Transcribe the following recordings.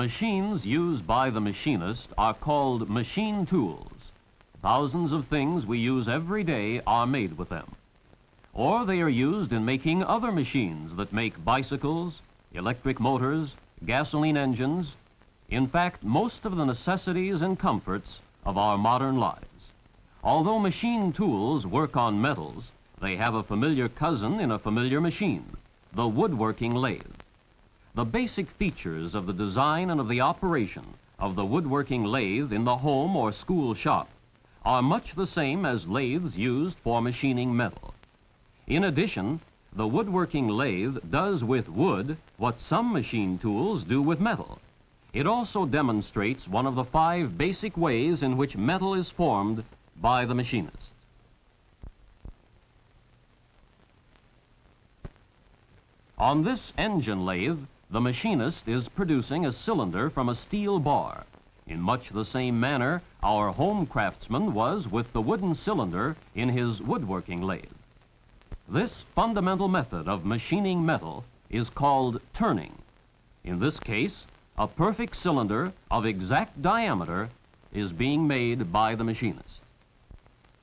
machines used by the machinist are called machine tools. Thousands of things we use every day are made with them. Or they are used in making other machines that make bicycles, electric motors, gasoline engines, in fact, most of the necessities and comforts of our modern lives. Although machine tools work on metals, they have a familiar cousin in a familiar machine, the woodworking lathe. The basic features of the design and of the operation of the woodworking lathe in the home or school shop are much the same as lathes used for machining metal. In addition, the woodworking lathe does with wood what some machine tools do with metal. It also demonstrates one of the 5 basic ways in which metal is formed by the machinist. On this engine lathe, the machinist is producing a cylinder from a steel bar, in much the same manner our home craftsman was with the wooden cylinder in his woodworking lathe. This fundamental method of machining metal is called turning. In this case, a perfect cylinder of exact diameter is being made by the machinist.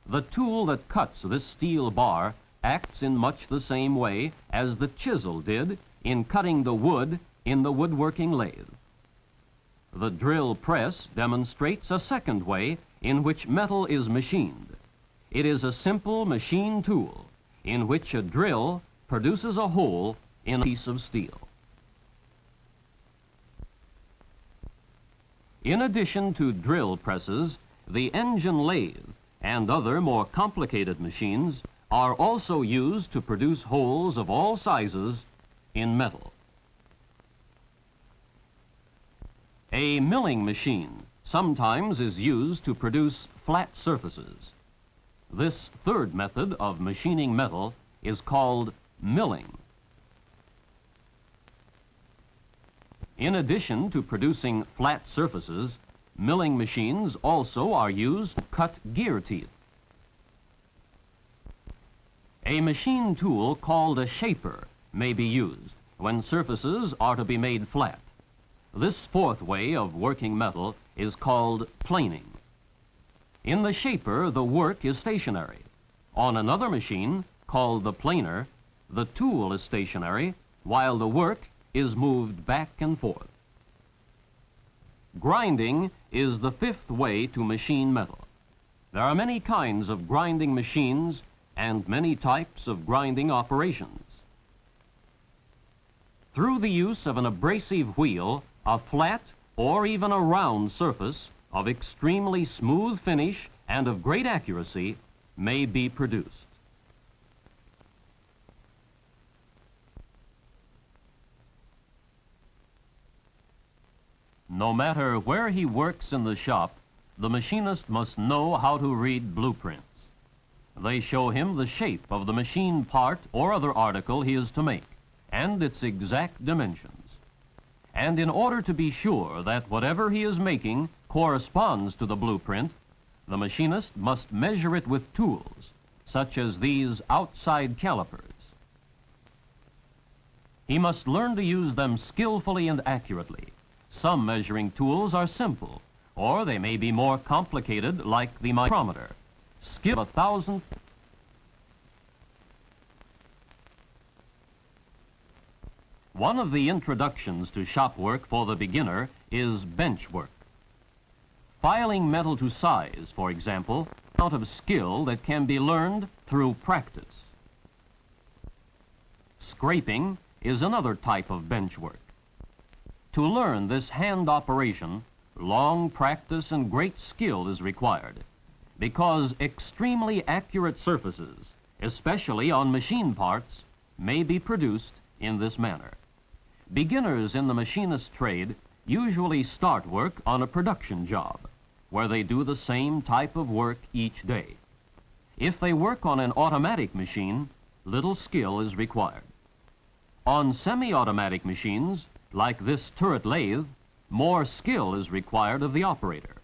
The tool that cuts this steel bar acts in much the same way as the chisel did in cutting the wood in the woodworking lathe. The drill press demonstrates a second way in which metal is machined. It is a simple machine tool in which a drill produces a hole in a piece of steel. In addition to drill presses, the engine lathe and other more complicated machines are also used to produce holes of all sizes in metal. A milling machine sometimes is used to produce flat surfaces. This third method of machining metal is called milling. In addition to producing flat surfaces, milling machines also are used to cut gear teeth. A machine tool called a shaper may be used when surfaces are to be made flat. This fourth way of working metal is called planing. In the shaper, the work is stationary. On another machine, called the planer, the tool is stationary while the work is moved back and forth. Grinding is the 5th way to machine metal. There are many kinds of grinding machines and many types of grinding operations. Through the use of an abrasive wheel, a flat or even a round surface of extremely smooth finish and of great accuracy may be produced. No matter where he works in the shop, the machinist must know how to read blueprints. They show him the shape of the machine part or other article he is to make, and its exact dimensions. And in order to be sure that whatever he is making corresponds to the blueprint, the machinist must measure it with tools, such as these outside calipers. He must learn to use them skillfully and accurately. Some measuring tools are simple, or they may be more complicated, like the micrometer. Skill 1,000. One of the introductions to shop work for the beginner is bench work. Filing metal to size, for example, is an amount of skill that can be learned through practice. Scraping is another type of bench work. To learn this hand operation, long practice and great skill is required, because extremely accurate surfaces, especially on machine parts, may be produced in this manner. Beginners in the machinist trade usually start work on a production job, where they do the same type of work each day. If they work on an automatic machine, little skill is required. On semi-automatic machines, like this turret lathe, more skill is required of the operator.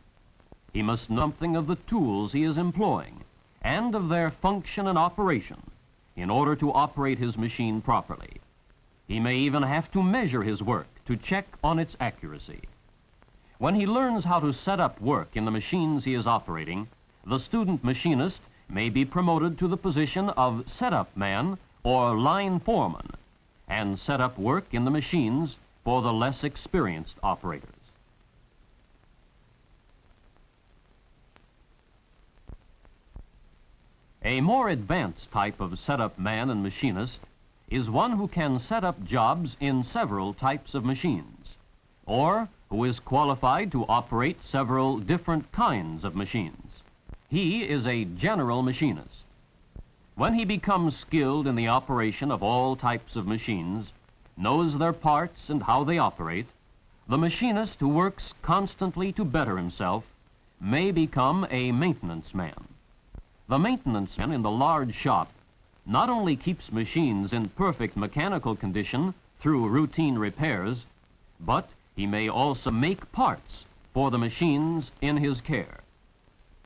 He must know something of the tools he is employing and of their function and operation in order to operate his machine properly. He may even have to measure his work to check on its accuracy. When he learns how to set up work in the machines he is operating, the student machinist may be promoted to the position of setup man or line foreman and set up work in the machines for the less experienced operators. A more advanced type of setup man and machinist is one who can set up jobs in several types of machines, or who is qualified to operate several different kinds of machines. He is a general machinist. When he becomes skilled in the operation of all types of machines, knows their parts and how they operate, the machinist who works constantly to better himself may become a maintenance man. The maintenance man in the large shop not only keeps machines in perfect mechanical condition through routine repairs, but he may also make parts for the machines in his care.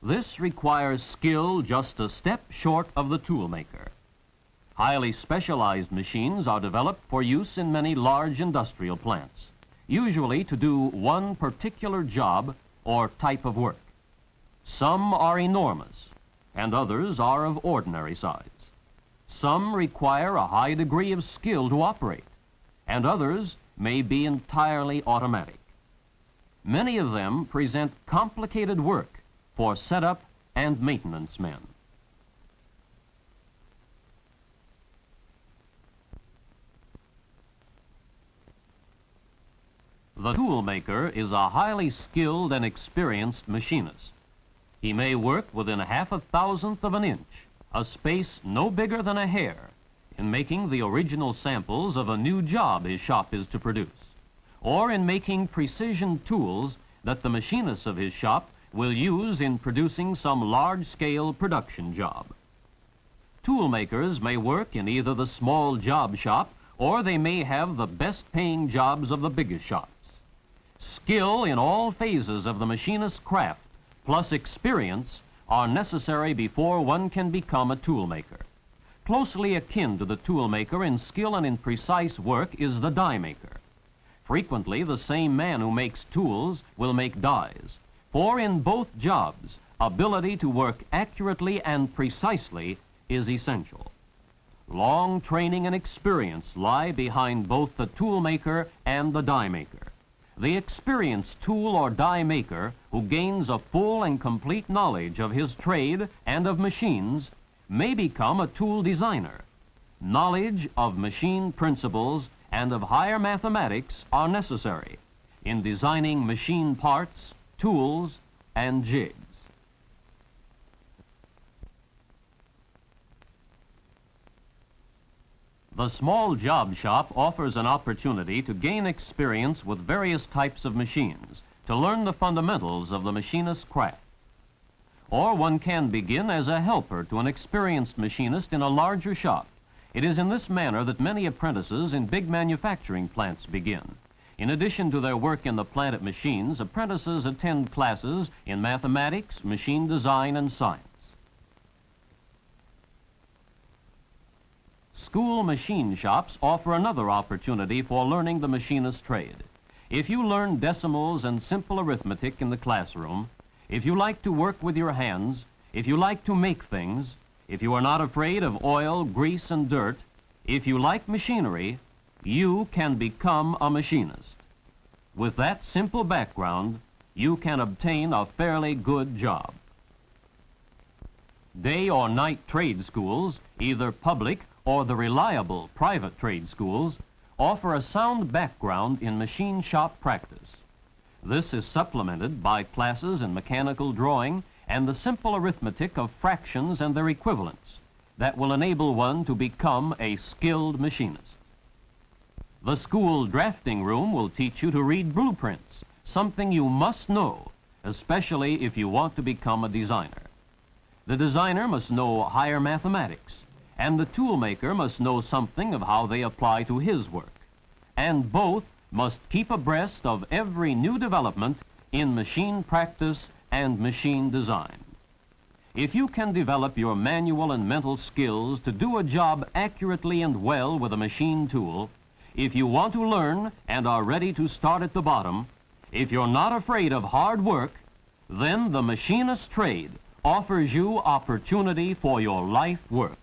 This requires skill just a step short of the toolmaker. Highly specialized machines are developed for use in many large industrial plants, usually to do one particular job or type of work. Some are enormous, and others are of ordinary size. Some require a high degree of skill to operate, and others may be entirely automatic. Many of them present complicated work for setup and maintenance men. The toolmaker is a highly skilled and experienced machinist. He may work within 1/1000th of an inch, a space no bigger than a hair, in making the original samples of a new job his shop is to produce, or in making precision tools that the machinists of his shop will use in producing some large-scale production job. Toolmakers may work in either the small job shop or they may have the best-paying jobs of the biggest shops. Skill in all phases of the machinist's craft plus experience are necessary before one can become a toolmaker. Closely akin to the toolmaker in skill and in precise work is the die maker. Frequently, the same man who makes tools will make dies, for in both jobs, ability to work accurately and precisely is essential. Long training and experience lie behind both the toolmaker and the die maker. The experienced tool or die maker who gains a full and complete knowledge of his trade and of machines may become a tool designer. Knowledge of machine principles and of higher mathematics are necessary in designing machine parts, tools, and jigs. The small job shop offers an opportunity to gain experience with various types of machines, to learn the fundamentals of the machinist's craft. Or one can begin as a helper to an experienced machinist in a larger shop. It is in this manner that many apprentices in big manufacturing plants begin. In addition to their work in the plant at machines, apprentices attend classes in mathematics, machine design, and science. School machine shops offer another opportunity for learning the machinist's trade. If you learn decimals and simple arithmetic in the classroom, if you like to work with your hands, if you like to make things, if you are not afraid of oil, grease, and dirt, if you like machinery, you can become a machinist. With that simple background, you can obtain a fairly good job. Day or night trade schools, either public or the reliable private trade schools, offer a sound background in machine shop practice. This is supplemented by classes in mechanical drawing and the simple arithmetic of fractions and their equivalents that will enable one to become a skilled machinist. The school drafting room will teach you to read blueprints, something you must know, especially if you want to become a designer. The designer must know higher mathematics, and the toolmaker must know something of how they apply to his work. And both must keep abreast of every new development in machine practice and machine design. If you can develop your manual and mental skills to do a job accurately and well with a machine tool, if you want to learn and are ready to start at the bottom, If you're not afraid of hard work, then the machinist trade offers you opportunity for your life work.